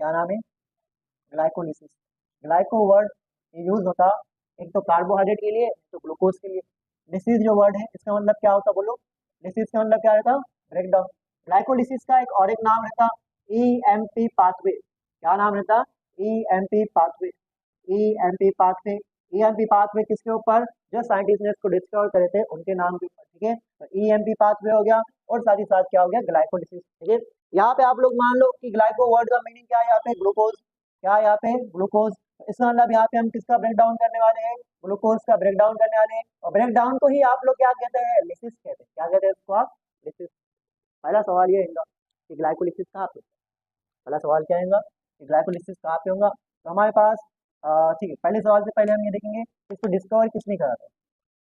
क्या नाम है? ग्लाइकोलिसिस। ग्लाइको वर्ड यूज होता एक तो कार्बोहाइड्रेट के लिए, एक तो ग्लूकोज के लिए। लिसिस जो वर्ड है इसका मतलब क्या होता बोलो? लिसिस का मतलब क्या रहता? Break down. ग्लाइकोलिसिस का एक और एक नाम रहता ईएमपी पाथवे। क्या नाम रहता? EMP pathway. EMP pathway. EMP pathway किसके ऊपर? जो साइंटिस्ट ने इसको डिस्कवर करे थे उनके नाम के ऊपर। ठीक है, तो ईएमपी पाथवे हो गया और साथ ही साथ क्या हो गया? ग्लाइकोलिसिस। ठीक है, यहाँ पे आप लोग मान लो कि ग्लाइको वर्ड का मीनिंग क्या है? यहाँ पे ग्लूकोज। क्या है यहाँ पे? ग्लूकोज। इसका मतलब यहाँ पे हम किसका ब्रेक डाउन करने वाले हैं? ग्लूकोज का ब्रेक डाउन करने वाले हैं। और ब्रेक डाउन को ही आप लोग क्या कहते हैं? लिसिस कहते हैं। क्या कहते हैं इसको आप? लिसिस। पहला सवाल ये होगा कि ग्लाइकोलिसिस कहाँ पे? पहला सवाल क्या होगा कि ग्लाइकोलिसिस कहाँ पे होगा? तो हमारे पास ठीक है, पहले सवाल से पहले हम ये देखेंगे इसको डिस्कवर किसने करा था।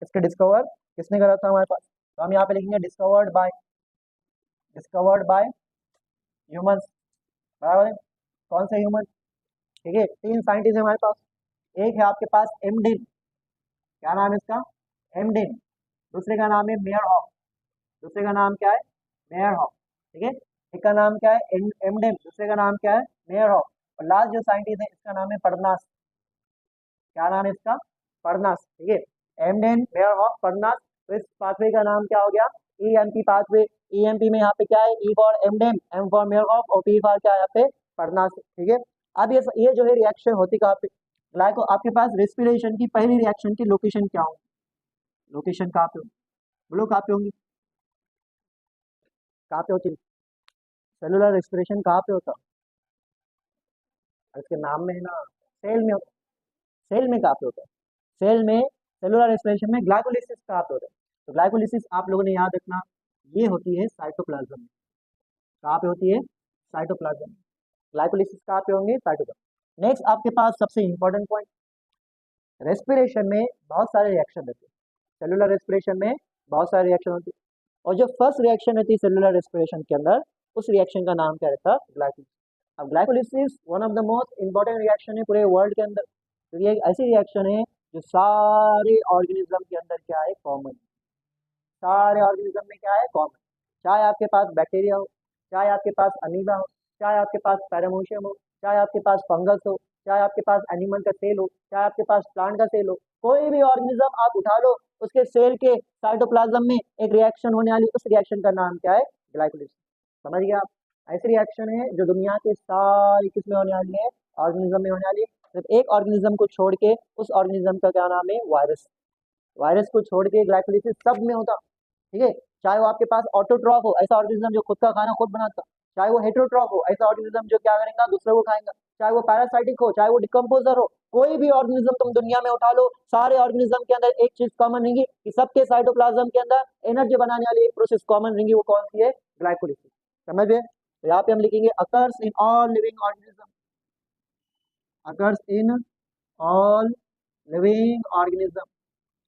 इसके डिस्कवर किसने करा था हमारे पास? तो हम यहाँ पे लिखेंगे डिस्कवर्ड बाय ह्यूमंस। बराबर है? कौन से ह्यूमन? ठीक है, तीन साइंटिस्ट है हमारे पास। एक है आपके पास एमडिन। क्या नाम है इसका? एमडिन। दूसरे का नाम है मेयरहॉफ। दूसरे का नाम क्या है? मेयरहॉफ। ठीक है, एक का नाम क्या है? एमडिन। दूसरे का नाम क्या है? मेयरहॉफ। और लास्ट जो साइंटिस्ट है इसका नाम है परनास। क्या नाम है इसका? परनास। ठीक है, एमडेन, मेयरहॉफ, परनास। तो इस पाथवे का नाम क्या हो गया? EMP pathway. ईएमपी में यहाँ पे क्या है? E for Emden, M for Meyerhof और पी फॉर क्या है यहाँ पे? परनास। ठीक है, अब ये जो है रिएक्शन होती कहाँ पे? ग्लाइको आपके पास रेस्पिरेशन की पहली रिएक्शन की लोकेशन क्या होगी? लोकेशन कहाँ पे होगी? बोलो कहाँ पे होंगी? कहाँ पे होती? सेलुलर रेस्पिरेशन कहाँ पे होता? इसके नाम में है ना, सेल में होता। सेल में कहाँ पे होता है? सेल में। सेलुलर रेस्पिरेशन में। ग्लाइकोलिसिस कहाँ पे होता है? तो ग्लाइकोलिसिस आप लोगों ने याद रखना ये होती है साइटोप्लाज्म में। कहाँ पे होती है? साइटोप्लाज्म में। ग्लाइकोलिसिस कहाँ पे होंगे? साइटोप्लाज्म। नेक्स्ट आपके पास सबसे इंपॉर्टेंट पॉइंट, रेस्पिरेशन में बहुत सारे रिएक्शन रहते हैं। सेलुलर रेस्पिरेशन में बहुत सारे रिएक्शन होते हैं और जो फर्स्ट रिएक्शन रहती है सेलुलर रेस्पिरेशन के अंदर, उस रिएक्शन का नाम क्या रहता है? ग्लाइकोलिसिस। अब glycolysis one of the most important reaction है पूरे वर्ल्ड के अंदर। तो ये एक ऐसी रिएक्शन है जो सारे ऑर्गेनिज्म के अंदर क्या है? कॉमन। सारे ऑर्गेनिज्म में क्या है? कॉमन। चाहे आपके पास बैक्टीरिया हो, चाहे आपके पास अमीबा हो, चाहे आपके पास पैरामोशियम हो, चाहे आपके पास फंगस हो, चाहे आपके पास एनिमल का सेल हो, चाहे आपके पास प्लांट का सेल हो, कोई भी ऑर्गेनिज्म आप उठा लो, उसके सेल के साइटोप्लाज्म में एक रिएक्शन होने वाली, उस रिएक्शन का नाम क्या है? ग्लाइकोलिसिस। समझ गए आप? ऐसी रिएक्शन है जो दुनिया के सारी किस्में होने वाली है, ऑर्गेनिज्म में होने वाली है। सिर्फ एक ऑर्गेनिज्म को छोड़ के, उस ऑर्गेनिज्म का क्या नाम है? वायरस। वायरस को छोड़ के ग्लाइकोलिसिस सब में होता। ठीक है, चाहे वो आपके पास ऑटोट्रॉफ हो, ऐसा ऑर्गेनिज्म जो खुद का खाना खुद बनाता, चाहे वो हेटेरोट्रॉफ हो, ऐसा ऑर्गेनिज्म जो क्या करेगा? दूसरे को खाएगा, चाहे वो पैरासाइटिक हो, चाहे वो डिकम्पोजर हो, कोई भी ऑर्गेनिज्म तुम दुनिया में उठा लो, सारे ऑर्गेनिज्म के अंदर एक चीज कॉमन रहेगी कि सबके साइटोप्लाज्म के अंदर एनर्जी बनाने वाली एक प्रोसेस कॉमन रहेगी। वो कौन सी है? ग्लाइकोलिसिस। समझ गए? तो यहाँ पे हम लिखेंगे occurs in all living organism. Occurs in all living organism.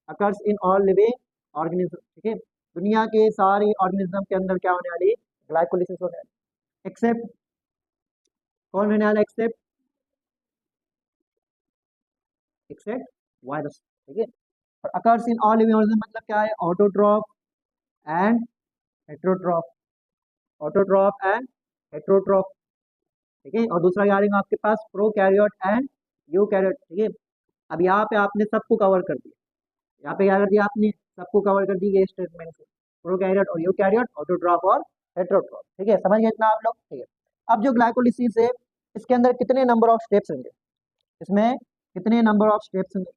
Occurs in all living organism. ठीक है, दुनिया के सारे ऑर्गेनिज्म के अंदर क्या होने वाली? ग्लाइकोलिसिस होने वाली। एक्सेप्ट कौन होने वाला? Except except virus. ठीक है, और occurs in all living organism मतलब क्या है? Autotroph and heterotroph. Autotroph and heterotroph. ठीक है, और दूसरा क्या आएगा आपके पास? Prokaryote and eukaryote. ठीक है, अब यहाँ पे आपने सबको कवर कर दिया। यहाँ पे क्या कर दिया आपने? सबको कवर कर दी ये स्टेटमेंट से। प्रोकैरियोट और यूकैरियोट, ऑटोट्रॉफ और हेटेरोट्रॉफ। ठीक है, समझ गए इतना आप लोग? ठीक है, अब जो ग्लाइकोलिसिस है इसके अंदर कितने नंबर ऑफ स्टेप्स होंगे? इसमें कितने नंबर ऑफ स्टेप्स होंगे?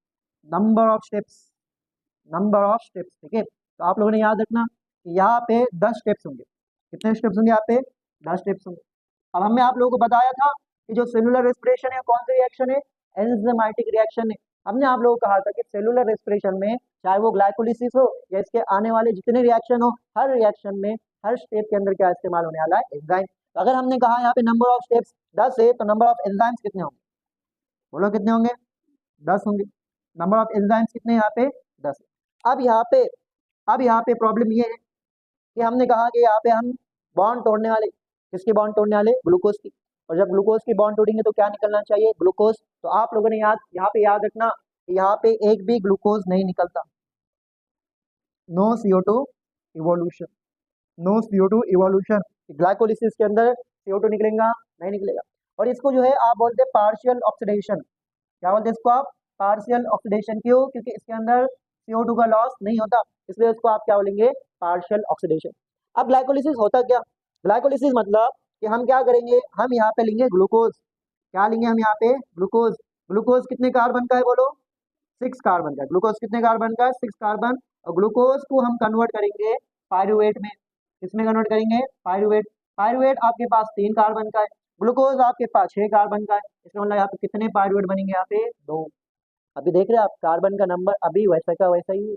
Number of steps. Number of steps. ठीक है, तो आप लोगों ने याद रखना कि यहाँ पे 10 स्टेप्स होंगे। कितने स्टेप्स होंगे यहाँ पे? 10 स्टेप्स होंगे। अब हमने आप लोगों को बताया था कि जो सेलुलर रेस्पिरेशन है कौन सी रिएक्शन है? एंजाइमेटिक रिएक्शन है। हमने आप लोगों को कहा था कि सेलुलर रेस्पिरेशन में चाहे वो ग्लाइकोलिसिस हो या इसके आने वाले जितने रिएक्शन हो, हर रिएक्शन में, हर स्टेप के अंदर क्या इस्तेमाल होने वाला है? एंजाइम। तो अगर हमने कहा यहाँ पे नंबर ऑफ स्टेप्स 10 है, तो नंबर ऑफ एंजाइम्स कितने होंगे? बोलो कितने होंगे? 10 होंगे। नंबर ऑफ एंजाइम्स कितने यहाँ पे? 10। अब यहाँ पे प्रॉब्लम ये है कि हमने कहा कि यहाँ पे हम बॉन्ड तोड़ने वाले, किसके बॉन्ड तोड़ने वाले? ग्लूकोज की। और जब ग्लूकोज की बॉन्ड तोड़ेंगे तो क्या निकलना चाहिए? ग्लूकोज। तो आप लोगों ने यहाँ पे याद रखना कि यहाँ पे एक भी ग्लूकोज नहीं निकलता। No CO2 evolution. No CO2 evolution. Glycolysis के अंदर CO2 निकलेगा? नहीं निकलेगा। और इसको जो है आप बोलते हैं पार्शियल ऑक्सीडेशन। क्या बोलते हैं इसको आप? Partial oxidation. क्यों? क्योंकि इसके अंदर CO2 का लॉस नहीं होता, इसलिए उसको आप क्या बोलेंगे? Partial oxidation. अब ग्लाइकोलिसिस होता क्या? ग्लाइकोलिसिस मतलब कि हम क्या करेंगे, हम यहाँ पे लेंगे ग्लूकोज। क्या लेंगे हम यहाँ पे? ग्लूकोज। ग्लूकोज कितने कार्बन का है बोलो? 6 कार्बन का। ग्लूकोज कितने कार्बन का? 6 कार्बन। और ग्लूकोज को हम कन्वर्ट करेंगे पायरुवेट में। किसमें कन्वर्ट करेंगे? पायरुवेट। पायरुवेट आपके पास 3 कार्बन का है, ग्लूकोज आपके पास 6 कार्बन का है। इसका मतलब यहाँ पे कितने पायरुवेट बनेंगे? यहाँ पे 2। अभी देख रहे हैं आप कार्बन का नंबर अभी वैसा का वैसा ही है।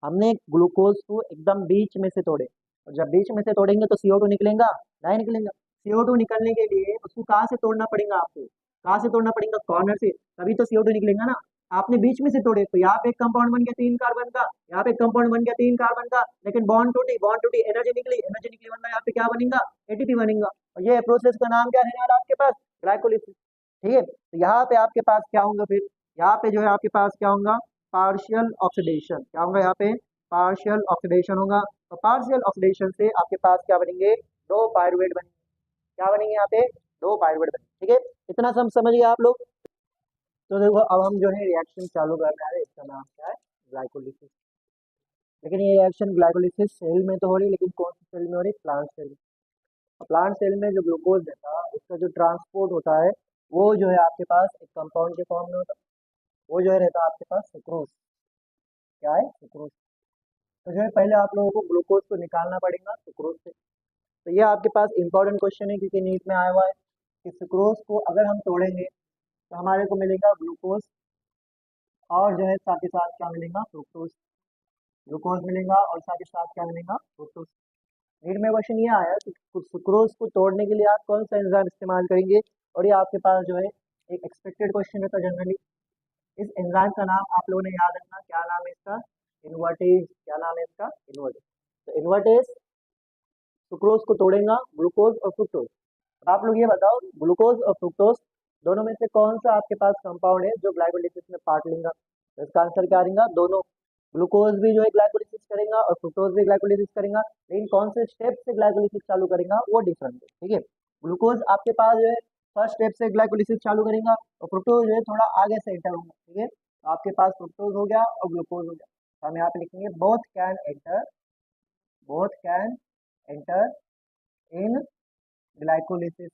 हमने ग्लूकोज को एकदम बीच में से तोड़े, और जब बीच में से तोड़ेंगे तो CO2 निकलेगा? नहीं निकलेगा। CO2 निकलने के लिए उसको कहाँ से तोड़ना पड़ेगा आपको? कहाँ से तोड़ना पड़ेगा? कॉर्नर से, तभी तो CO2 निकलेगा ना। आपने बीच में से तोड़े तो यहाँ पे एक कंपाउंड बन गया 3 कार्बन का, यहाँ पे एक कंपाउंड बन गया 3 कार्बन का, लेकिन बॉन्ड टूटी, बॉन्ड टूटी, एनर्जी निकली, एनर्जी निकली, वरना यहाँ पे क्या बनेगा? ATP बनेगा। और ये प्रोसेस का नाम क्या रहने वाला आपके पास? ग्लाइकोलिसिस। ठीक है, तो यहाँ पे आपके पास क्या होगा फिर? यहाँ पे जो है आपके पास क्या होगा? Partial oxidation. क्या होगा यहाँ पे? पार्शियल ऑक्सीडेशन होगा। तो पार्शियल ऑक्सीडेशन से आपके पास क्या बनेंगे? 2 पायरुवेट बनेंगे। क्या बनेंगे यहाँ पे? 2 पायरुवेट बनेंगे। ठीक है, इतना समझ गए आप लोग? तो देखो अब हम जो है रिएक्शन चालू कर रहे हैं, इसका नाम क्या है? ग्लाइकोलिसिस। लेकिन ये रिएक्शन ग्लाइकोलिसिस सेल में तो हो रही, लेकिन कौन सी सेल में हो रही? प्लांट सेल में। प्लांट सेल में जो ग्लूकोज रहता है उसका जो ट्रांसपोर्ट होता है वो जो है आपके पास एक कंपाउंड के फॉर्म में होता है। वो जो है रहता है आपके पास सुक्रोज। क्या है? सुक्रोज। तो जो है पहले आप लोगों को ग्लूकोज को निकालना पड़ेगा सुक्रोज से। तो ये आपके पास इंपॉर्टेंट क्वेश्चन है, क्योंकि नीट में आया हुआ है कि सुक्रोज को अगर हम तोड़ेंगे तो हमारे को मिलेगा ग्लूकोज, और जो है साथ ही साथ क्या मिलेगा? फ्रुक्टोज। ग्लूकोज मिलेगा और साथ ही साथ क्या मिलेगा? फ्रुक्टोज। नीट में क्वेश्चन ये आया कि सुक्रोज को तोड़ने के लिए आप कौन सा एंजाइम इस्तेमाल करेंगे, और ये आपके पास जो है एक एक्सपेक्टेड क्वेश्चन रहता है जनरली। इस एंजाइम का नाम आप लोगों ने याद रखना। क्या नाम है इसका? इन्वर्टेज। क्या नाम है इसका? इन्वर्टेज। तो इन्वर्टेज सुक्रोज को तोड़ेगा ग्लूकोज और फ्रुक्टोज। अब आप लोग ये बताओ, ग्लूकोज और फ्रुक्टोज दोनों में से कौन सा आपके पास कंपाउंड है जो ग्लाइकोलिसिस में पार्ट लेगा? तो इसका आंसर क्या रहेगा? दोनों। ग्लूकोज भी जो है ग्लाइकोलिसिस करेगा और फ्रुक्टोज भी ग्लाइकोलिसिस करेगा, लेकिन कौन से स्टेप से ग्लाइकोलिसिस चालू करेगा वो डिफरेंट है। ठीक है, ग्लूकोज आपके पास जो है फर्स्ट स्टेप से ग्लाइकोलिसिस चालू करेगा, और फ्रुक्टोज जो है थोड़ा आगे से एंटर होगा। ठीक है, तो आपके पास फ्रुक्टोज हो गया और ग्लूकोज हो गया। तो हम यहाँ पे लिखेंगे both can enter, both can enter in glycolysis,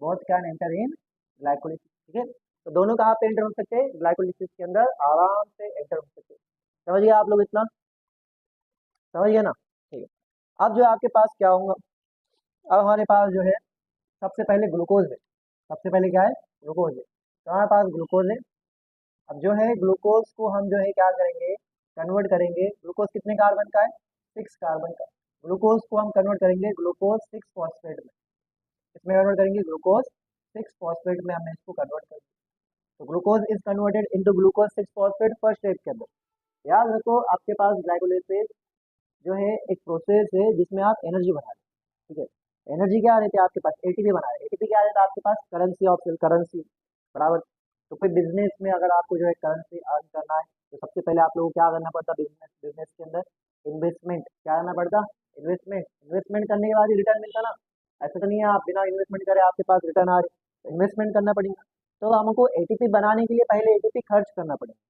both can enter in glycolysis. ठीक है, तो दोनों कहाँ पे एंटर हो सकते हैं? ग्लाइकोलिसिस के अंदर आराम से एंटर हो सकते हैं। समझिए आप लोग, इतना समझ गए ना? ठीक है, अब जो है आपके पास क्या होगा? अब हमारे पास जो है सबसे पहले ग्लूकोज है। सबसे पहले क्या है? ग्लूकोज है। तो हमारे पास ग्लूकोज है। अब जो है ग्लूकोज को हम जो है क्या करेंगे? कन्वर्ट करेंगे। ग्लूकोज कितने कार्बन का है? 6 कार्बन का। ग्लूकोज को हम कन्वर्ट करेंगे ग्लूकोज 6 फॉस्फेट में। इसमें कन्वर्ट करेंगे ग्लूकोज 6 फॉस्फेट में, हमने इसको कन्वर्ट कर दिया। तो glucose is converted into glucose 6 phosphate first step के अंदर। याद रखो आपके पास ग्लाइकोलिसिस जो है एक प्रोसेस है जिसमें आप एनर्जी बना रहे हैं। ठीक है, एनर्जी क्या रहती है आपके पास? ATP बना रहे हैं। ATP क्या रहता है आपके पास? Currency of sale, currency. बराबर। तो फिर बिजनेस में अगर आपको जो है करेंसी अर्न करना है तो सबसे पहले आप लोगों को क्या करना पड़ता? बिजनेस, बिजनेस के अंदर इन्वेस्टमेंट। क्या करना पड़ता? इन्वेस्टमेंट। इन्वेस्टमेंट करने के बाद ही रिटर्न मिलता ना। ऐसा तो नहीं है आप बिना इन्वेस्टमेंट करे आपके पास रिटर्न आ रहे। इन्वेस्टमेंट करना पड़ेगा। तो हमको ATP बनाने के लिए पहले ATP खर्च करना पड़ेगा।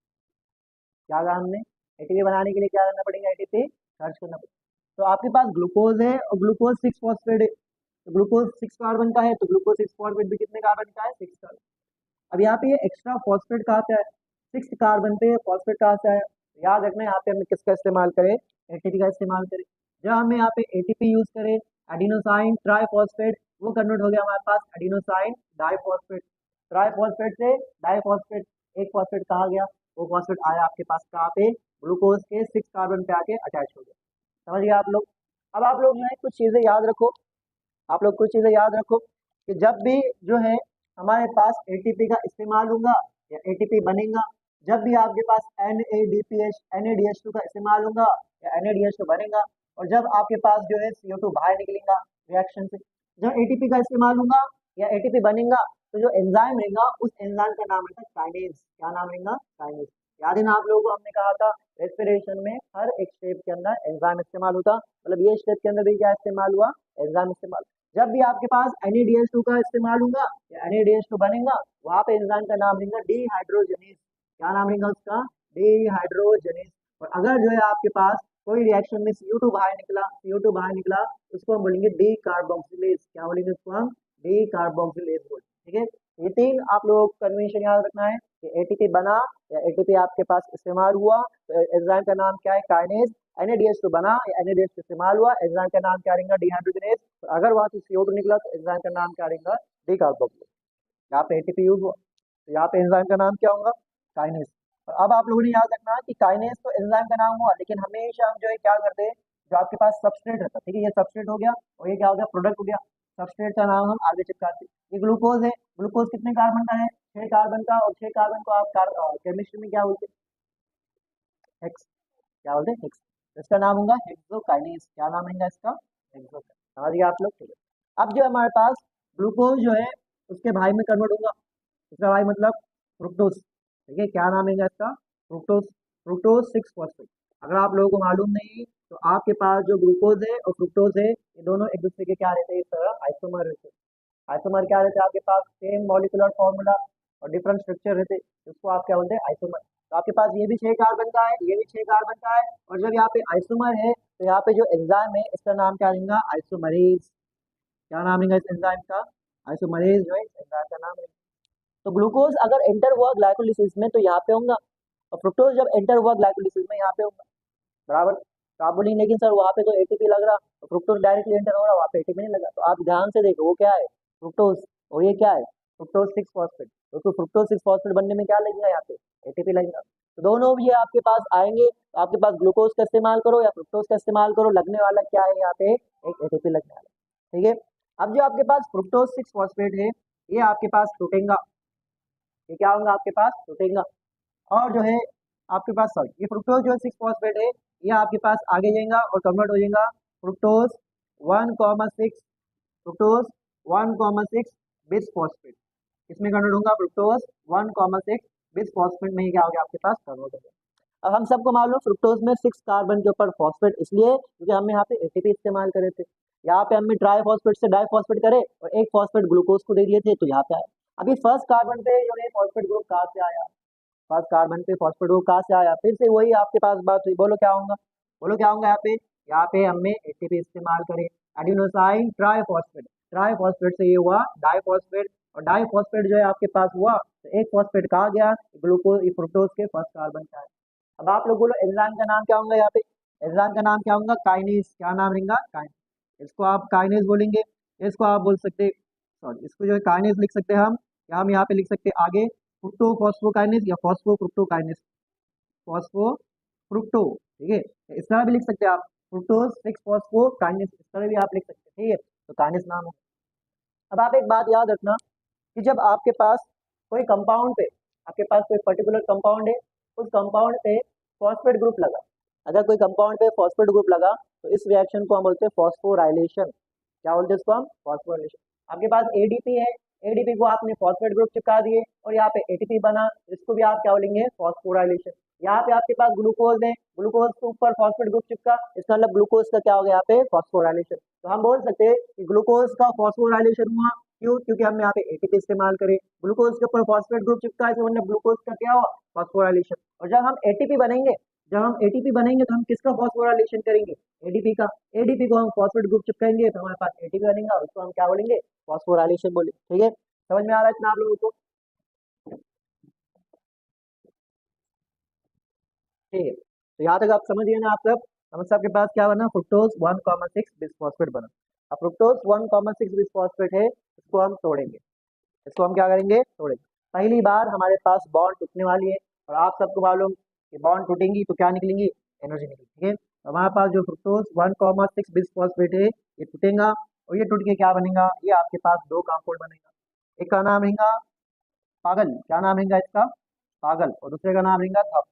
क्या कहा हमने? ATP बनाने के लिए क्या करना पड़ेगा? ATP खर्च करना पड़ेगा। तो आपके पास ग्लूकोज है और ग्लूकोज 6 फॉस्फेट है। तो ग्लूकोज 6 कार्बन का है, तो ग्लूकोज 6 फॉस्फेट भी कितने कार्बन का है? 6 कार्बन। अब यहाँ पे ये एक्स्ट्रा फॉस्फेट कहाँ से आया? 6 कार्बन पे फॉस्फेट कहाँ से आया? याद रखना यहाँ पे हमें किसका इस्तेमाल करें? ATP का इस्तेमाल करें। जब हमें यहाँ पे ATP यूज करें, एडिनोसाइन ट्राइफॉस्फेट, वो कन्वर्ट हो गया हमारे पास एडिनोसाइन डाइफॉस्फेट। ट्राइफॉस्फेट से डाइफॉस्फेट, एक फॉस्फेट कहा गया, वो फॉस्फेट आया आपके पास कहाँ पे? ग्लूकोज के 6 कार्बन पे आके अटैच हो गया। समझ गए आप लोग? अब आप लोग जो है कुछ चीजें याद रखो। आप लोग कुछ चीजें याद रखो कि जब भी जो है हमारे पास ATP का इस्तेमाल होगा या ATP बनेगा, जब भी आपके पास NADH2 का इस्तेमाल होगा या NADH2 बनेगा, और जब आपके पास जो है CO2 बाहर निकलेगा रिएक्शन से, जब ATP का इस्तेमाल होगा या ATP बनेगा, तो जो एंजाइम रहेगा उस एंजाइम का नाम रहेगा काइनेज। क्या नाम रहेगा? काइनेज। याद है ना आप लोगों को हमने कहा था रेस्पिरेशन में हर एक स्टेप के अंदर एंजाइम इस्तेमाल होता, मतलब ये स्टेप के अंदर भी क्या इस्तेमाल हुआ? एंजाइम इस्तेमाल। जब भी आपके पास NADH2 का इस्तेमाल होगा या NADH2 बनेगा, वहां पे एंजाइम का नाम रहेगा डिहाइड्रोजनेज। क्या नाम रहेगा उसका? डिहाइड्रोजनेज। और अगर जो है आपके पास कोई रिएक्शन में CO2 बाहर निकला, CO2 बाहर निकला, उसको हम बोलेंगे डी कार्बोक्सिलेज। क्या बोलेंगे उसको हम? डी कार्बोक्सिलेज बोलेंगे। ठीक है, ये तीन आप लोगों को कन्वेंशन याद रखना है कि ATP बना या ATP आपके पास इस्तेमाल हुआ तो एंजाइम का नाम क्या है? काइनेज। NADH2 बना या NADH2 इस्तेमाल हुआ, एंजाइम का नाम क्या रहेगा? डिहाइड्रोजनेज। तो अगर वहां से CO2 निकला तो एंजाइम का नाम क्या रहेगा? D carboxylase. यहाँ पे ATP यूज हुआ तो यहाँ पे एंजाइम का नाम क्या होगा? काइनेज। और अब आप लोगों ने याद रखना कि काइनेज तो एंजाइम का नाम हुआ, लेकिन हमेशा हम जो है क्या करते हैं, जो आपके पास सबस्ट्रेट रहता है, ठीक है, ये सबस्ट्रेट हो गया और ये क्या हो गया? प्रोडक्ट हो गया। सबस्ट्रेट का नाम हम आगे चिपकाते हैं। ये ग्लूकोज है, ग्लूकोज कितने कार्बन का है? 6 कार्बन का, और 6 कार्बन को आप केमिस्ट्री में क्या बोलते हैं? हेक्स। क्या बोलते हैं? हेक्स। इसका नाम होगा हेक्सोकाइनेज। क्या नाम रहेगा इसका? हेक्सोकाइनेज। समझ गए आप लोग? ठीक है, अब जो हमारे पास ग्लूकोज जो है उसके भाई में कन्वर्ट होगा। इसका भाई मतलब फ्रुक्टोज। ठीक है, क्या नाम है इसका? फ्रुक्टोज। Fructose 6 phosphate. अगर आप लोगों को मालूम नहीं तो आपके पास जो ग्लूकोज है और फ्रुक्टोज है, ये दोनों एक दूसरे के क्या रहते हैं? इस तरह आइसोमर रहते हैं। आइसोमर क्या रहते हैं? आपके पास सेम मॉलिक्यूलर फॉर्मूला और डिफरेंट स्ट्रक्चर रहते हैं, इसको आप क्या बोलते हैं? आइसोमर। तो आपके पास ये भी 6 कार्बन का है, ये भी 6 कार्बन का है, और जब यहाँ पे आइसोमर है तो यहाँ पे जो एंजाइम है इसका नाम क्या रहेगा? आइसोमरेज। क्या नाम रहेगा इस एंजाइम का? आइसोमरेज जो है इस एंजाइम का नाम है। तो ग्लूकोज अगर एंटर हुआ ग्लाइकोलिसिस में तो यहाँ पे होगा, और फ्रुक्टोज जब एंटर हुआ ग्लाइकोलिसिस में यहाँ पे होगा। बराबर? तो आप बोलेंगे लेकिन सर वहाँ पे तो ATP लग रहा, तो फ्रुक्टोज डायरेक्टली एंटर हो रहा, वहाँ पे ATP नहीं लगा। तो आप ध्यान से देखो वो क्या है? फ्रुक्टोज। और ये क्या है? Fructose 6 phosphate. तो फ्रुक्टोज 6 फॉस्फेट बनने में क्या लगेगा? यहाँ पे ATP लगेगा। तो दोनों भी आपके पास आएंगे, तो आपके पास ग्लूकोज का इस्तेमाल करो या फ्रुक्टोज का इस्तेमाल करो, लगने वाला क्या है? यहाँ पे एक ATP लगने वाला। ठीक है, अब जो आपके पास फ्रुक्टोज 6 फॉस्फेट है, ये आपके पास टूटेगा। ये क्या होगा? आपके पास टूटेगा। और जो है आपके पास सॉरी, ये फ्रुक्टोज जो है 6 फॉस्फेट है, ये आपके पास आगे जाएगा और कन्वर्ट हो जाएगा फ्रुक्टोज 1,6। Fructose 1,6 bis phosphate. इसमें कन्वर्ट होगा फ्रुक्टोज 1,6 बिस फॉस्फेट में ही क्या हो गया? आपके पास कन्वर्ट हो गया। अब हम सबको मालूम फ्रुक्टोज में 6 कार्बन के ऊपर फॉस्फेट, इसलिए क्योंकि हमने यहाँ पे ATP इस्तेमाल करे थे। यहाँ पे हमने ट्राई फॉस्फेट से डाई फॉस्फेट करे और एक फॉस्फेट ग्लूकोज को दे दिए थे, तो यहाँ पे आया। अभी फर्स्ट कार्बन पे जो है फॉस्फेट ग्रुप कहाँ से आया? फर्स्ट कार्बन पे फॉस्फेट ग्रुप कहाँ से आया? फिर से वही आपके पास बात हुई। बोलो क्या होगा? बोलो क्या होगा? यहाँ पे हमने ATP इस्तेमाल करे, एडिनोसाइन ट्राइफॉस्फेट। ट्राइफॉस्फेट से ये हुआ डाइफॉस्फेट, और डाइफॉस्फेट जो है आपके पास हुआ तो एक फॉस्फेट कहाँ गया? ग्लूकोज फ्रुक्टोज के फर्स्ट कार्बन का है। अब आप लोग बोलो एंजाइम का नाम क्या होगा? यहाँ पे एंजाइम का नाम क्या होगा? काइनेज। क्या नाम रहेगा? काइनेज। इसको आप काइनेज बोलेंगे, इसको आप बोल सकते, सॉरी, इसको जो है काइनेज लिख सकते हैं हम, या हम यहाँ पे लिख सकते हैं आगे फ्रुक्टो फॉस्फोकाइनेज या फॉस्फो फ्रुक्टोकाइनेज। Phospho fructo. ठीक है, इस तरह भी लिख सकते हैं आप, फ्रुक्टोज 6 फॉस्फोकाइनेज, इस तरह भी आप लिख सकते हैं। ठीक है, तो काइनेज नाम है। अब आप एक बात याद रखना कि जब आपके पास कोई कंपाउंड पे, आपके पास कोई पर्टिकुलर कंपाउंड है, उस कंपाउंड पे फॉस्फेट ग्रुप लगा, अगर कोई कंपाउंड पे फॉस्फेट ग्रुप लगा तो इस रिएक्शन को हम बोलते हैं फॉस्फोराइलेशन। क्या बोलते हैं इसको हम? फॉस्फोराइलेशन। आपके पास ADP है, ADP को आपने फॉस्फेट ग्रुप चिपका दिए और यहाँ पे ATP बना, इसको भी आप क्या बोलेंगे? फॉस्फोराइलेशन। यहाँ पे आपके पास ग्लूकोज है, ग्लूकोज के ऊपर फॉस्फेट ग्रुप चिपका, इसका मतलब ग्लूकोज का क्या हो गया? यहाँ पे फॉस्फोराइलेशन। तो हम बोल सकते हैं कि ग्लूकोज का फॉस्फोराइलेशन हुआ। क्यों? क्योंकि हमने यहाँ पे ATP इस्तेमाल करे, ग्लूकोज के ऊपर फॉस्फेट ग्रुप चिपका है, मतलब ग्लूकोज का क्या हुआ? फॉस्फोराइलेशन। और जब हम ATP बनेंगे, जब हम ATP बनेंगे तो हम किसका फॉस्फोराइलेशन करेंगे? ADP का। ADP को हम फॉस्फेट ग्रुप चिपकाएंगे तो हमारे पास ATP बनेगा, उसको हम क्या बोलेंगे? फॉस्फोराइलेशन बोले। ठीक है, समझ में आ रहा है इतना आप लोगों को? ठीक है, तो यहाँ तक आप समझ गए ना? आप सब हम सबके पास क्या बना? फ्रुक्टोज 1,6 बिसफॉस्फेट बना। अब फ्रुक्टोज 1,6 बिसफॉस्फेट है, इसको हम तोड़ेंगे। इसको हम क्या करेंगे? तोड़ेंगे। पहली बार हमारे पास बॉन्ड टूटने वाली है, और आप सबको मालूम कि बॉन्ड टूटेंगी तो क्या निकलेंगी? एनर्जी निकलेगी। ठीक है, तो हमारे पास जो फ्रुक्टोज 1,6 बिसफॉस्फेट है ये टूटेगा, और ये टूट के क्या बनेगा? ये आपके पास दो कंपाउंड बनेगा। एक का नाम रहेगा पागल। क्या नाम रहेगा इसका? पागल। और दूसरे का नाम रहेगा धप।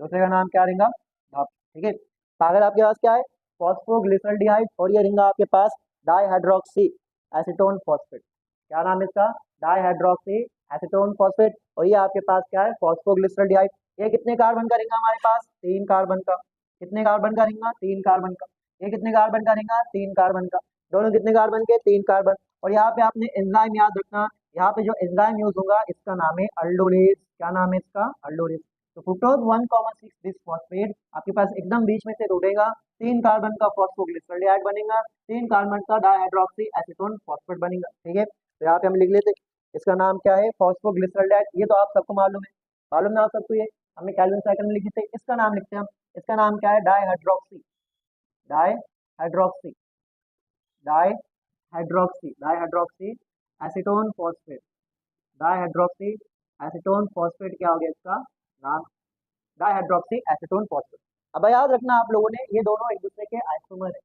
दूसरे का नाम क्या रहेगा? धप। ठीक है, पागल आपके पास क्या है? फॉस्फोग्लिसरॉल्डिहाइड, और ये रहेगा आपके पास डाईहाइड्रोक्सी एसीटोन फॉस्फेट। क्या नाम है इसका? Dihydroxy acetone phosphate. और ये आपके पास क्या है? फॉस्फोग्लिसरॉल्डिहाइड। ये कितने कार्बन का रहेगा हमारे पास? 3 कार्बन का। कितने कार्बन का रहेगा? 3 कार्बन का। ये कितने कार्बन का रहेगा? 3 कार्बन का। दोनों कितने कार्बन के, 3 कार्बन। और यहाँ पे आपने एंजाइम याद रखना, यहाँ पे जो एंजाइम यूज होगा इसका नाम है अल्डोलेज। क्या नाम है इसका, अल्डोलेज। तो फ्रुक्टोज 1,6 दिस फॉस्फेट आपके पास एकदम बीच में से टूटेगा, 3 कार्बन का फॉस्फोग्लिसरॉल्डिहाइड बनेगा, 3 कार्बन का डाइहाइड्रोक्सी एसीटोन फॉस्फेट बनेगा। ठीक है, तो यहाँ पे हम लिख लेते इसका नाम क्या है, फॉस्फोग्लिसरॉल्डिहाइड। ये तो आप सबको मालूम है, मालूम ना आप सबको, ये हमने केल्विन साइकिल में लिखे थे। इसका नाम लिखते हैं हम, इसका नाम क्या है, dihydroxy, dihydroxy, dihydroxy, dihydroxy acetone phosphate, dihydroxy acetone phosphate क्या हो गया इसका नाम, डाइहाइड्रोक्सी एसीटोन फॉस्फेट। अब याद रखना आप लोगों ने, ये दोनों एक दूसरे के आइसोमर है,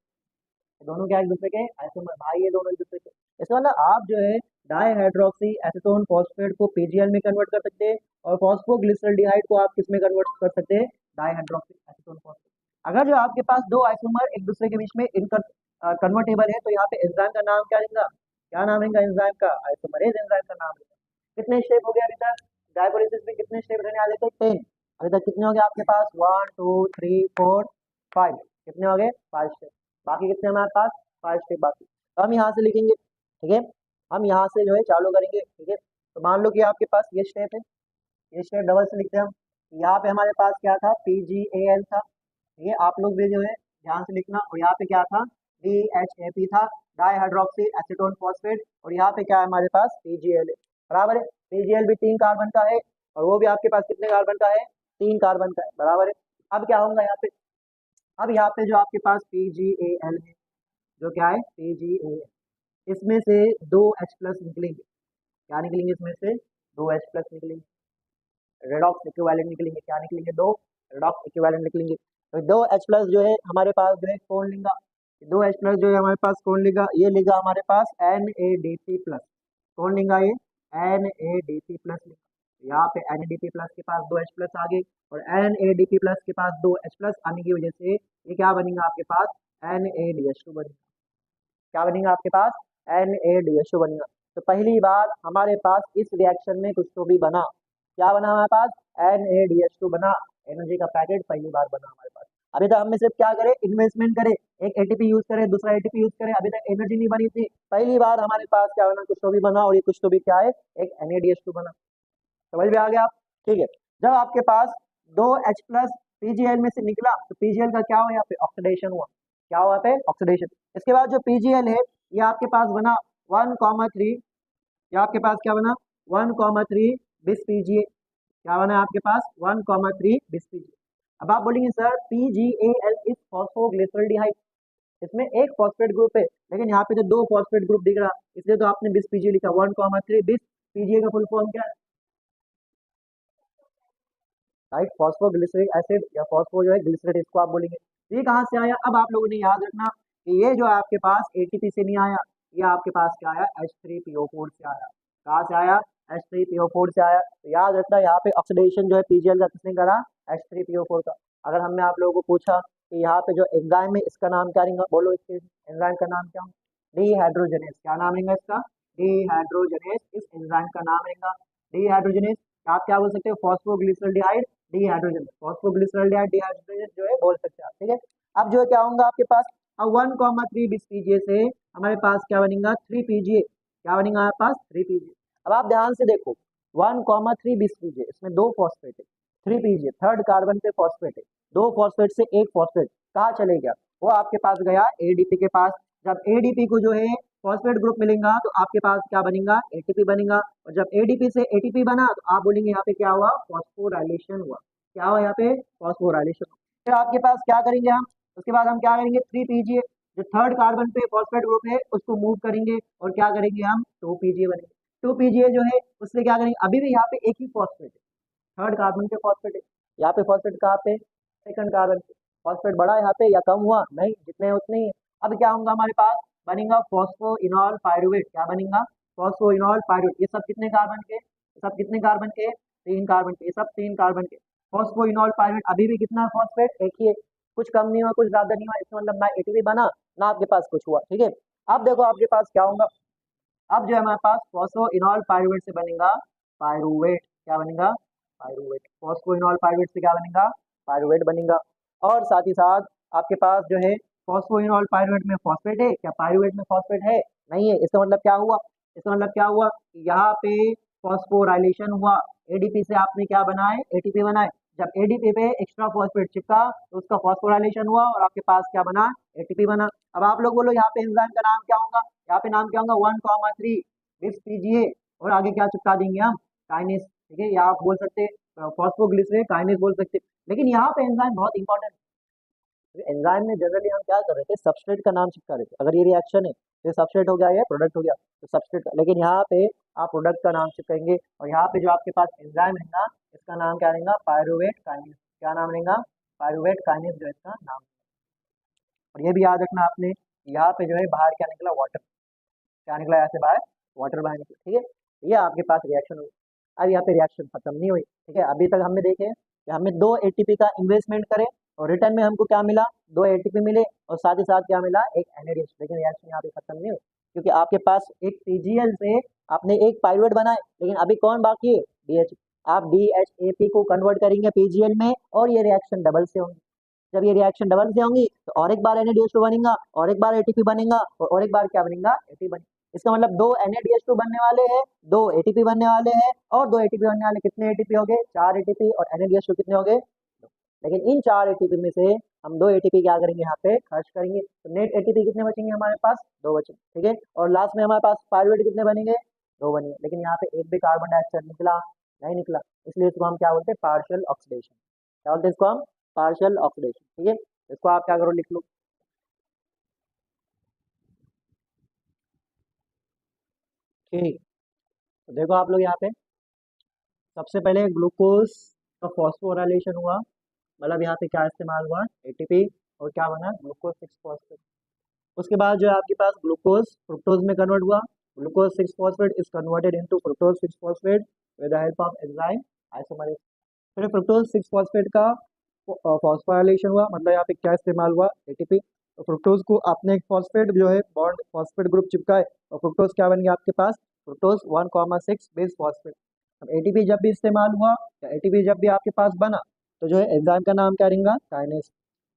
ये दोनों क्या एक दूसरे के आइसोमर भाई, ये दोनों एक दूसरे के। इसका मतलब आप जो है डाइहाइड्रोक्सी एसीटोन फॉस्फेट को पीजीएल में कन्वर्ट कर सकते हैं, और फॉस्फोग्लिसरॉल्डिहाइड को आप किस में कन्वर्ट कर सकते हैं, डाइहाइड्रोक्सी एसीटोन फॉस्फेट। अगर जो आपके पास दो आइसोमर एक दूसरे के बीच में इनका कन्वर्टेबल है, तो यहाँ पे एंजाइम का नाम क्या रहेगा, क्या नाम रहेगा एंजाइम का, आइसोमरेज एंजाइम का नाम रहेगा। कितने स्टेप हो गया अभी तक, डायपोलिसिस में कितने स्टेप रहने वाले थे, 10। अभी तक कितने हो गए आपके पास, 1 2 3 4 5, कितने हो गए, 5 स्टेप। बाकी कितने हमारे पास, 5 स्टेप बाकी। तो हम यहाँ से लिखेंगे, ठीक है, हम यहाँ से जो है चालू करेंगे। ठीक है, तो मान लो कि आपके पास ये स्टेप है, ये स्टेप डबल से लिखते हैं हम। यहाँ पे हमारे पास क्या था, PgAl था। ठीक है, आप लोग भी जो है ध्यान से लिखना। और यहाँ पे क्या था, DHAP था, डाइहाइड्रोक्सी एसीटोन फॉस्फेट। और यहाँ पे क्या है हमारे पास, PgL है, बराबर है। PgL भी 3 कार्बन का है, और वो भी आपके पास कितने कार्बन का है, 3 कार्बन का है, बराबर है। अब क्या होगा यहाँ पे, अब यहाँ पे जो आपके पास PgAl है, जो क्या है PgAl, इसमें से 2 H+ निकलेंगे। क्या निकलेंगे इसमें से, 2 H+ निकलेंगे, रेडॉक्स इक्विवेलेंट निकलेंगे। क्या निकलेंगे, 2 रेडॉक्स इक्विवेलेंट निकलेंगे। तो 2 H+ जो है हमारे पास जो है कौन लेगा, 2 H+ जो है हमारे पास कौन लेगा, ये लेगा हमारे पास NADP+। कौन लेगा ये, NADP+ लेगा। यहाँ पे NADP+ के पास 2 H+ आ गए, और NADP+ के पास 2 H+ आने की वजह से ये क्या बनेगा आपके पास, NADH2 बनेगा। क्या बनेगा आपके पास, NADH2 बनेगा। तो पहली बार हमारे पास इस रिएक्शन में कुछ तो भी बना, क्या बना हमारे पास, NADH2 बना, एनर्जी का पैकेट पहली बार बना हमारे पास। अभी तक हमने सिर्फ क्या करे, इन्वेस्टमेंट करे, एक एटीपी यूज करे, दूसरा एटीपी यूज करे, अभी तक एनर्जी नहीं बनी थी। पहली बार हमारे पास क्या बना, कुछ तो भी बना, और ये कुछ तो भी क्या है, एक NADH2 बना। समझ में आ गया आप, ठीक है। जब आपके पास 2 H+ PgL में से निकला, तो PgL का क्या हुआ, यहाँ पे ऑक्सीडेशन हुआ। क्या हुआ पे, ऑक्सीडेशन। इसके बाद जो PgL है ये आपके पास बना 1,3, ये आपके पास क्या बना, 1,3 bis PGA। क्या बना आपके पास, 1,3 bis PGA। अब आप बोलेंगे सर PgAl इज फॉस्फोग्लिसरॉल्डिहाइड, इसमें एक फॉस्फेट ग्रुप है, लेकिन यहाँ पे तो 2 फॉस्फेट ग्रुप दिख रहा, इसलिए तो आपने bis PGA लिखा। 1,3 bis PGA का फुल फॉर्म क्या है, राइट, फॉस्फोग्लिसरिक एसिड, या फॉस्फो जो है ग्लिसरेट, इसको आप बोलेंगे। ये कहाँ से आया, अब आप लोगों ने याद रखना कि ये जो आपके पास एटीपी से नहीं आया, ये आपके पास क्या आया, H3PO4 से आया। कहाँ से आया, H3PO4 से आया। तो याद रखना यहाँ पे ऑक्सीडेशन जो है PgL का किसने करा, H3PO4 का। अगर हमने आप लोगों को पूछा कि यहाँ पे जो एंजाइम है इसका नाम क्या रहेगा, बोलो इसके एंजाइम का नाम क्या, डिहाइड्रोजनेस। क्या नाम रहेगा इसका, डिहाइड्रोजनेस, इस एंजाइम का नाम रहेगा डिहाइड्रोजनेस। आप क्या बोल सकते हो, फॉस्फोग्लिसरॉल्डिहाइड डिहाइड्रोजन, फॉस्फोग्लिसरॉल्डिहाइड डिहाइड्रोजन जो है बोल सकते हैं आप, ठीक है। अब जो है क्या होगा आपके पास, अब 1,3 bis PGA से हमारे पास क्या बनेगा, 3 PGA। क्या बनेगा हमारे पास, 3 PGA। अब आप ध्यान से देखो, 1,3 bis PGA, इसमें 2 फॉस्फेट है, 3 PGA थर्ड कार्बन पे फॉस्फेट है, 2 फॉस्फेट से एक फॉस्फेट कहाँ चले गया, वो आपके पास गया ADP के पास। जब ADP को जो है फॉस्फेट ग्रुप मिलेगा, तो आपके पास क्या बनेगा, ATP बनेगा। और जब ADP से ATP बना, तो आप बोलेंगे यहाँ पे क्या हुआ, फॉस्फोराइलेशन हुआ। क्या हुआ यहाँ पे, फॉस्फोराइलेशन। फिर आपके पास क्या करेंगे हम, उसके बाद हम क्या करेंगे, 3 PGA, जो थर्ड कार्बन पे फॉस्फेट ग्रुप है उसको मूव करेंगे, और क्या करेंगे हम, 2 PGA बनेंगे। 2 PGA जो है उससे क्या करेंगे, अभी भी यहाँ पे एक ही फॉस्फेट है, थर्ड कार्बन पे फॉस्फेट है। यहाँ पे फॉस्फेट कहाँ पे, सेकंड कार्बन पे। फॉस्फेट बढ़ा यहाँ पे या कम हुआ, नहीं, जितने हैं उतने ही है। अब क्या होगा हमारे पास, बनेगा फॉस्फोइनॉल पायरुवेट। क्या बनेगा, फॉस्फोइनॉल पायरुवेट। ये सब कितने कार्बन के, ये सब कितने कार्बन के, 3 कार्बन के, ये सब 3 कार्बन के। फॉस्फोइनॉल पायरुवेट, अभी भी कितना फॉस्फेट, एक ही है, कुछ कम नहीं हुआ कुछ ज्यादा नहीं हुआ, इसका मतलब ना एटीपी बना ना आपके पास कुछ हुआ, ठीक है। अब देखो आपके पास क्या होगा, अब जो है हमारे पास फॉस्फोइनॉल पायरुवेट से बनेगा पायरुवेट। क्या बनेगा, पायरुवेट। फॉस्फोइनॉल पायरुवेट से क्या बनेगा, पायरुवेट बनेगा। और साथ ही साथ आपके पास जो है फॉस्फोइनॉल पायरुवेट में फॉस्फेट है क्या? पायरुवेट में फॉस्फेट है? नहीं है। इसका मतलब क्या हुआ? इसका मतलब क्या हुआ? यहाँ पे फॉस्फोराइलेशन हुआ, एडीपी से आपने क्या बनाए? एटीपी बनाए। जब एडीपी पे एक्स्ट्रा फॉस्फेट चिपका तो उसका फॉस्फोराइलेशन हुआ और आपके पास क्या बना? एटीपी बना। अब आप लोग बोलो यहाँ पे एंजाइम का नाम क्या होगा? यहाँ पे नाम क्या होगा? 1,3 बिस पीजीए और आगे क्या चिपका देंगे हम? काइनेस। ठीक है, या आप बोल सकते फॉस्फोग्लिसरेट काइनेस बोल सकते। लेकिन यहाँ पे एंजाइम बहुत इंपॉर्टेंट है। एंजाइम में जनरली हम क्या कर रहे थे? सबस्ट्रेट का नाम चिपका रहे थे। अगर ये रिएक्शन है तो सबस्ट्रेट हो गया, ये प्रोडक्ट हो गया तो सबस्ट्रेट का। लेकिन यहाँ पे आप प्रोडक्ट का नाम चिपकाएंगे और यहाँ पे जो आपके पास एंजाइम है ना, इसका नाम क्या रहेगा? Pyruvate kinase. क्या नाम रहेगा? पायरुवेट काइनेस जो है इसका नाम। और ये भी याद रखना आपने, यहाँ पे जो है बाहर क्या निकला? वाटर। क्या निकला यहाँ से बाहर? वाटर बाहर निकला। ठीक है, ये आपके पास रिएक्शन हुई। अब यहाँ पे रिएक्शन खत्म नहीं हुई। ठीक है, अभी तक हमने देखे कि हमने 2 एटीपी का इन्वेस्टमेंट करे और रिटर्न में हमको क्या मिला? 2 एटीपी मिले और साथ ही साथ क्या मिला? एक एनएडीएच। लेकिन रिएक्शन यहाँ पे खत्म नहीं हुई, क्योंकि आपके पास एक पीजीएल से आपने एक पाइरुवेट बनाए, लेकिन अभी कौन बाकी है? डीएच। आप डीएचएपी को कन्वर्ट करेंगे पीजीएल में और ये रिएक्शन डबल से होंगी। जब ये रिएक्शन डबल से होंगी तो और एक बार NADH2 बनेगा और एक बार एटीपी बनेगा और एक बार क्या बनेगा? एटीपी बनेगा। इसका मतलब 2 NADH2 बनने वाले हैं, 2 एटीपी बनने वाले हैं और 2 एटीपी बनने वाले। कितने एटीपी हो गए? 4 एटीपी। और NADH2 कितने हो गए? लेकिन इन 4 एटीपी में से हम 2 एटीपी क्या करेंगे? यहाँ पे खर्च करेंगे तो नेट एटीपी कितने बचेंगे हमारे पास? 2 बचे। ठीक है, और लास्ट में हमारे पास पायरुवेट कितने बनेंगे? 2 बनेंगे। लेकिन यहाँ पे एक भी कार्बन डाइऑक्साइड निकला नहीं? निकला। इसलिए इसको हम क्या बोलते हैं? Partial oxidation. क्या बोलते हैं इसको हम? Partial oxidation. ठीक है, इसको आप क्या करो? लिख लो। ठीक, तो देखो आप लोग यहाँ पे सबसे पहले ग्लूकोज का फॉस्फोराइलेशन हुआ, मतलब यहाँ पे क्या इस्तेमाल हुआ? एटीपी। और क्या बना? Glucose 6 phosphate. उसके बाद जो है आपके पास ग्लूकोज फ्रुक्टोज में कन्वर्ट हुआ। Glucose 6 phosphate is converted into fructose 6 phosphate with the help of enzyme isomerase. फिर फ्रुक्टोज 6 फॉस्फेट का फॉस्फोराइलेशन हुआ, मतलब यहाँ पे क्या इस्तेमाल हुआ? एटीपी। तो फ्रुक्टोज को आपने एक फॉस्फेट जो है बॉन्ड फॉस्फेट ग्रुप चिपकाए और फ्रुक्टोज क्या बन गया आपके पास? Fructose 1,6 bis phosphate. अब एटीपी जब भी इस्तेमाल हुआ या एटीपी जब भी आपके पास बना तो जो है एंजाइम का नाम क्या रहेगा? काइनेस।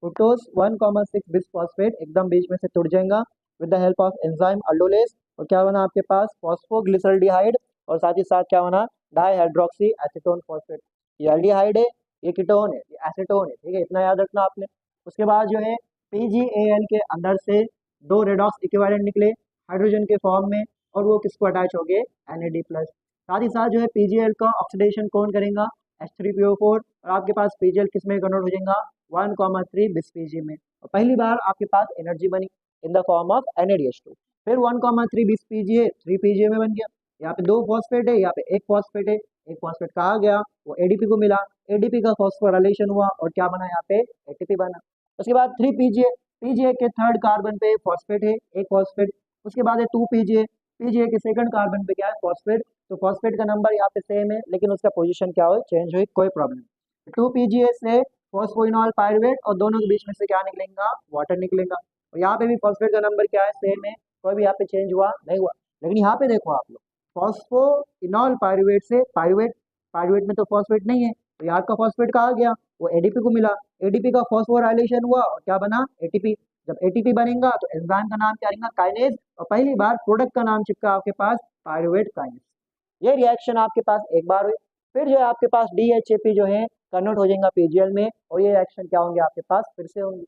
फ्रुक्टोज 1,6 बिस फॉस्फेट एकदम बीच में से टूट जाएगा with the help of enzyme aldolase. और क्या बना आपके पास? फॉस्फोग्लिसरल्डिहाइड। और साथ ही साथ क्या बना? Dihydroxy acetone phosphate. ये एल्डिहाइड है, ये कीटोन है, ये एसीटोन है। ठीक है, इतना याद रखना आपने। उसके बाद जो है PgAl के अंदर से 2 रेडॉक्स इक्विवेलेंट निकले हाइड्रोजन के फॉर्म में और वो किसको अटैच हो गए? Na+। साथ ही साथ जो है PgL का ऑक्सीडेशन कौन करेगा? H3PO4। और आपके पास PgL किस में कन्वर्ट हो जाएगा? 1,3 बिस Pg में। और पहली बार आपके पास एनर्जी बनी in the form of NADH2। फिर 1,3 बिस Pga 3 Pga में बन गया। यहाँ पे 2 फॉस्फेट है, यहाँ पे एक फॉस्फेट है। एक फॉस्फेट कहा गया, वो एडीपी को मिला। एडीपी का फॉस्फोराइलेशन हुआ और क्या बना? यहाँ पे एटीपी बना। उसके बाद 3 पीजीए। पीजीए के थर्ड कार्बन पे फॉस्फेट है, एक फॉस्फेट। उसके बाद है 2 पीजीए। पीजीए के सेकंड कार्बन पे क्या है? फॉस्फेट। तो फॉस्फेट का नंबर यहाँ पे सेम है, लेकिन उसका पोजीशन क्या हो? चेंज हुई, कोई प्रॉब्लम नहीं। 2 पीजीए से फॉस्फोइनॉल पायरुवेट और दोनों के बीच में से क्या निकलेगा? वाटर निकलेगा। और यहाँ पे भी फॉस्फेट का नंबर क्या है? सेम है, कोई भी यहाँ पे चेंज हुआ नहीं हुआ। लेकिन यहाँ पे देखो आप लोग, फॉस्फोइनॉल पायरुवेट से पायरुवेट, पायरुवेट में तो फॉस्फेट नहीं है तो यहाँ का फॉस्फेट कहा गया, वो एडीपी को मिला। एडीपी का फॉस्फोराइलेशन हुआ और क्या बना? एटीपी। जब एटीपी बनेगा तो एंजाइम का नाम क्या रहेगा? काइनेज। और पहली बार प्रोडक्ट का नाम चिपका आपके पास पायरुवेट काइनेज। ये रिएक्शन आपके पास एक बार हुई। फिर जो है आपके पास डीएचएपी जो है कन्वर्ट हो जाएगा पीजीएल में और ये रिएक्शन क्या होंगे आपके पास? फिर से होंगे।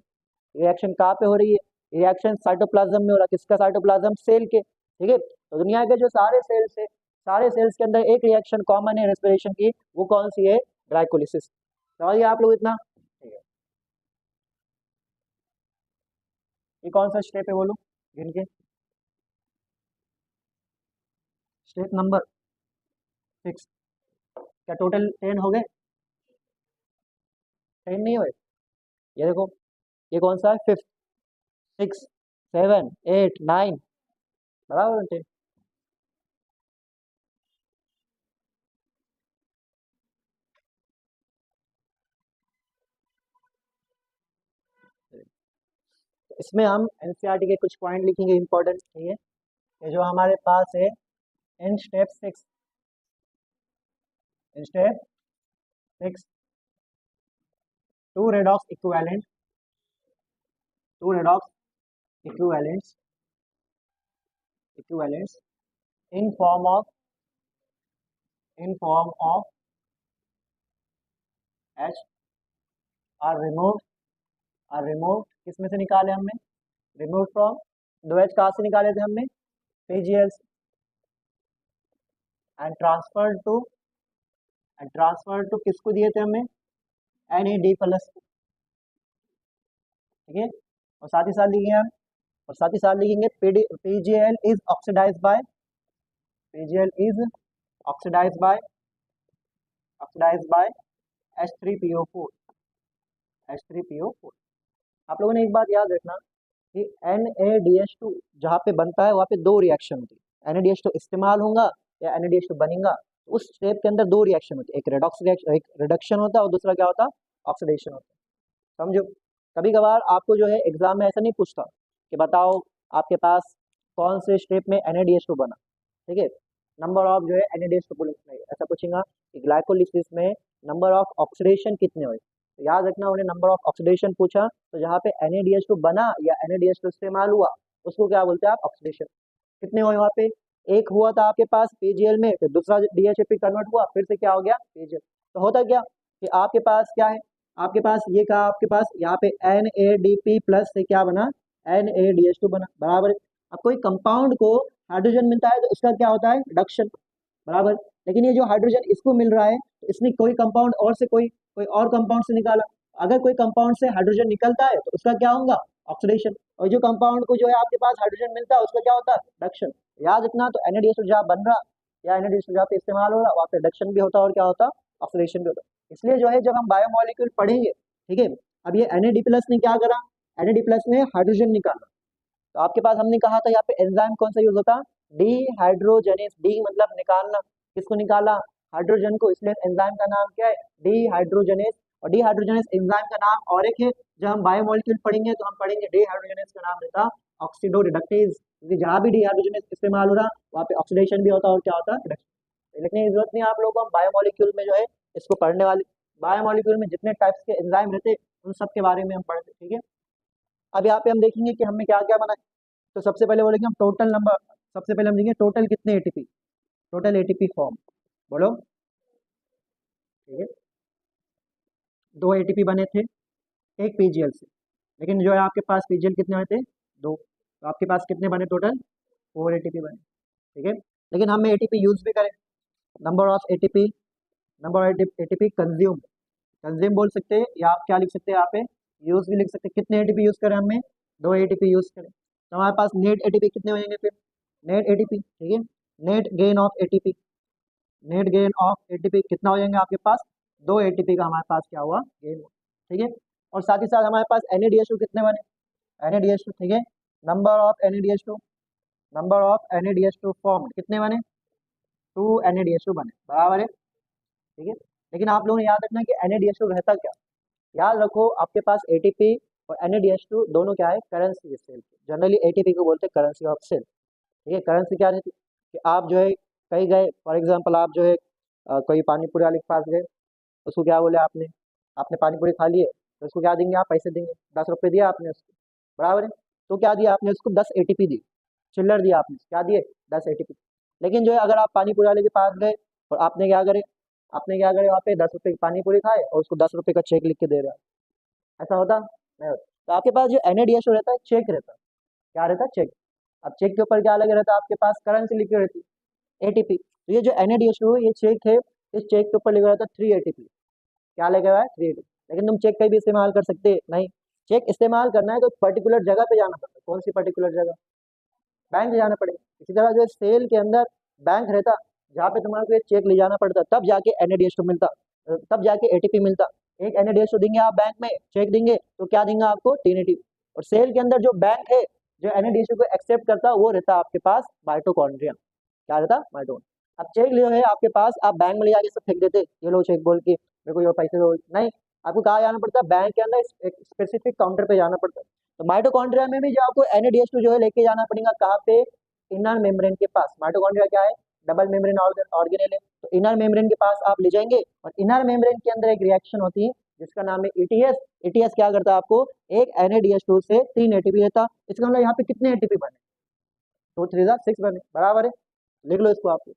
रिएक्शन कहाँ पे हो रही है? रिएक्शन साइटोप्लाज्म में हो रहा है। किसका साइटोप्लाज्म? सेल के। ठीक है, तो दुनिया के जो सारे सेल्स है, सारे सेल्स के अंदर एक रिएक्शन कॉमन है रेस्पिरेशन की, वो कौन सी है? ग्लाइकोलिसिस। समझिए आप लोग इतना? ठीक है, ये कौन सा स्टेप है बोलो गिन के? Step number 6। क्या टोटल 10 हो गए? 10 नहीं हुए? ये देखो, ये कौन सा है? 5th, 6, 7, 8, 9, बराबर 10। इसमें हम एनसीईआरटी के कुछ पॉइंट लिखेंगे इंपॉर्टेंट। ठीक है, ये जो हमारे पास है in step 6, in step 6 2 redox equivalent 2 redox equivalents in form of H are removed किसमें से निकाले हमने, रिमूव फ्रॉम, 2H कहाँ से निकाले थे हमने, PGL से, एंड ट्रांसफर टू किसको दिए थे हमने, NAD प्लस, ठीक है। और साथ ही साथ लिखेंगे हम, और साथ ही साथ लिखेंगे PGL is oxidise bye H3PO4। आप लोगों ने एक बात याद रखना कि NADH2 जहाँ पे बनता है वहाँ पे 2 रिएक्शन होती है, NADH2 इस्तेमाल होगा या NADH2 बनेगा, तो उस स्टेप के अंदर 2 रिएक्शन होती है, एक रिडक्शन होता है और दूसरा क्या होता है, ऑक्सीडेशन होता है। समझो, कभी कभार आपको जो है एग्जाम में ऐसा नहीं पूछता कि बताओ आपके पास कौन से स्टेप में NADH2 बना, ठीक है, नंबर ऑफ जो है NADH2 पुलिस में, ऐसा पूछेगा कि ग्लाइकोलिसिस में नंबर ऑफ ऑक्सीडेशन कितने हुए, तो याद रखना उन्हें नंबर ऑफ ऑक्सीडेशन पूछा तो जहाँ पे NADH2 बना या NADH2 इस्तेमाल हुआ उसको क्या बोलते हैं आप, ऑक्सीडेशन। कितने हुए वहाँ पे, एक हुआ था आपके पास PGL में, फिर दूसरा DHA कन्वर्ट हुआ, फिर से क्या हो गया PGL। तो होता क्या कि आपके पास क्या है, आपके पास ये कहा, आपके पास यहाँ पे NADP प्लस से क्या बना, NADH2 बना, बराबर। अब कोई कंपाउंड को हाइड्रोजन मिलता है तो उसका क्या होता है, रिडक्शन, बराबर। लेकिन ये जो हाइड्रोजन इसको मिल रहा है तो इसने कोई कंपाउंड और से कोई और कंपाउंड से निकाला, अगर कोई कंपाउंड से हाइड्रोजन निकलता है तो उसका क्या होगा, ऑक्सीडेशन, और जो कंपाउंड को जो है आपके पास हाइड्रोजन मिलता है उसका क्या होता है, रिडक्शन। याद रखना, तो NADH2 जहाँ बन रहा या NADH2 जहाँ पे इस्तेमाल हो रहा वहाँ पे रिडक्शन भी होता है और क्या होता है, ऑक्सीडेशन भी होता है। इसलिए जो है जब हम बायोमोलिक्यूल पढ़ेंगे, ठीक है, अब ये NAD प्लस ने क्या करा, NAD प्लस ने हाइड्रोजन निकाला, तो आपके पास हमने कहा था यहाँ पे एंजाइम कौन सा यूज होता, डीहाइड्रोजनेस, डी मतलब निकालना, किसको निकाला, हाइड्रोजन को, इसलिए एंजाइम का नाम क्या है, डीहाइड्रोजनेस। और डीहाइड्रोजनेस एंजाइम का नाम और एक है, जब हम बायोमोलिक्यूल पढ़ेंगे तो हम पढ़ेंगे डीहाइड्रोजनेस का नाम रहता ऑक्सीडोरिडक्टेज, क्योंकि जहाँ भी डीहाइड्रोजनेस इस्तेमाल हो रहा वहाँ पे ऑक्सीडेशन भी होता है और क्या होता है, रिडक्शन। लिखने की जरूरत नहीं है आप लोगों को, हम बायोमोलिक्यूल में जो है इसको पढ़ने वाले, बायोमोलिक्यूल में जितने टाइप्स के एंजाइम रहते उन सब के बारे में हम पढ़ते, ठीक है। अब यहाँ पे हम देखेंगे कि हमने क्या क्या बना, तो सबसे पहले बोलेंगे हम टोटल नंबर, सबसे पहले हम देखेंगे टोटल कितने ATP, टोटल ATP फॉर्म, बोलो, ठीक है, 2 ATP बने थे एक PGL से, लेकिन जो है आपके पास PGL कितने हुए थे, 2, तो आपके पास कितने बने टोटल, 4 ATP बने, ठीक है। लेकिन हम ATP यूज भी करें, नंबर ऑफ ATP कंज्यूम बोल सकते हैं, या आप क्या लिख सकते हैं यहाँ पे, यूज भी लिख सकते हैं। कितने ATP यूज करें हमने, 2 ATP यूज करें, तो हमारे पास नेट ATP कितने हो जाएंगे, फिर नेट ATP, ठीक है, नेट गेन ऑफ ATP कितना हो जाएंगे आपके पास, 2 ATP का हमारे पास क्या हुआ, गेन हुआ, ठीक है। और साथ ही साथ हमारे पास NADH2 कितने बने, NADH2, ठीक है, नंबर ऑफ NADH2 फॉर्म कितने बने, 2 NADH2 बने, बराबर है, ठीक है। लेकिन आप लोगों ने याद रखना कि NADH2 रहता क्या, याद रखो आपके पास ATP और NADH2 दोनों क्या है, करेंसी है सेल की, जनरली ATP को बोलते हैं करेंसी ऑफ सेल, ठीक है। करेंसी क्या रहती है कि आप जो है कहीं गए, फॉर एग्जांपल आप जो है कोई पानी पूरी वाले के पास गए, उसको क्या बोले आपने, आपने पानी पूरी खा लिए, तो उसको क्या देंगे आप, पैसे देंगे, 10 रुपये दिया आपने उसको, बराबर है, तो क्या दिया आपने उसको, 10 ATP दी, चिल्लर दिया आपने, क्या दिए, 10 ATP। लेकिन जो है अगर आप पानी पूरी वाले के पास गए और आपने क्या करे वहाँ पे 10 रुपये की पानी पूरी खाए और उसको 10 रुपये का चेक लिख के दे रहा है, ऐसा होता नहीं होता। तो आपके पास जो NADH रहता है, चेक रहता है, क्या रहता है, चेक। अब चेक के ऊपर क्या लगे रहता है आपके पास, करेंसी लिखी रहती है, ATP। तो ये जो NADH ये चेक है, इस चेक के ऊपर लिखा रहता है 3 ATP, क्या लगा हुआ है, 3 ATP। लेकिन तुम चेक कहीं भी इस्तेमाल कर सकते नहीं, चेक इस्तेमाल करना है तो पर्टिकुलर जगह पे जाना पड़ता है, कौन सी पर्टिकुलर जगह, बैंक जाना पड़ेगा। इसी तरह जो सेल के अंदर बैंक रहता जहाँ पे तुम्हारे को चेक ले जाना पड़ता, तब जाके NADH2 मिलता, तब जाके ATP मिलता। एक NADH2 देंगे आप बैंक में, चेक देंगे तो क्या देंगे आपको, 3 ATP। और सेल के अंदर जो बैंक है जो NADH2 को एक्सेप्ट करता वो रहता आपके पास माइटोकॉन्ड्रिया, क्या रहता, माइटोकॉन्ड्रिया। अब चेक जो है आपके पास, आप बैंक में ले जाके सब फेंक देते, ये लो चेक बोल के मेरे को ये पैसे दो, नहीं, आपको कहाँ जाना पड़ता है, बैंक के अंदर एक स्पेसिफिक काउंटर पे जाना पड़ता है। तो माइटोकॉन्ड्रिया में भी जो आपको NADH2 जो है लेके जाना पड़ेगा, कहाँ पे, इनर मेम्ब्रेन के पास। माइटोकॉन्ड्रिया क्या है, डबल मेम्ब्रेन ऑर्गेनेल है, तो इनर मेम्ब्रेन के पास आप ले जाएंगे और इनर मेम्ब्रेन के अंदर एक रिएक्शन होती है जिसका नाम है ईटीएस। ईटीएस क्या करता है, आपको एक NADH2 से 3 ATP देता। इसका मतलब यहाँ पे कितने ATP बने, 2 3 6 बने, बराबर है। लिख लो इसको आप।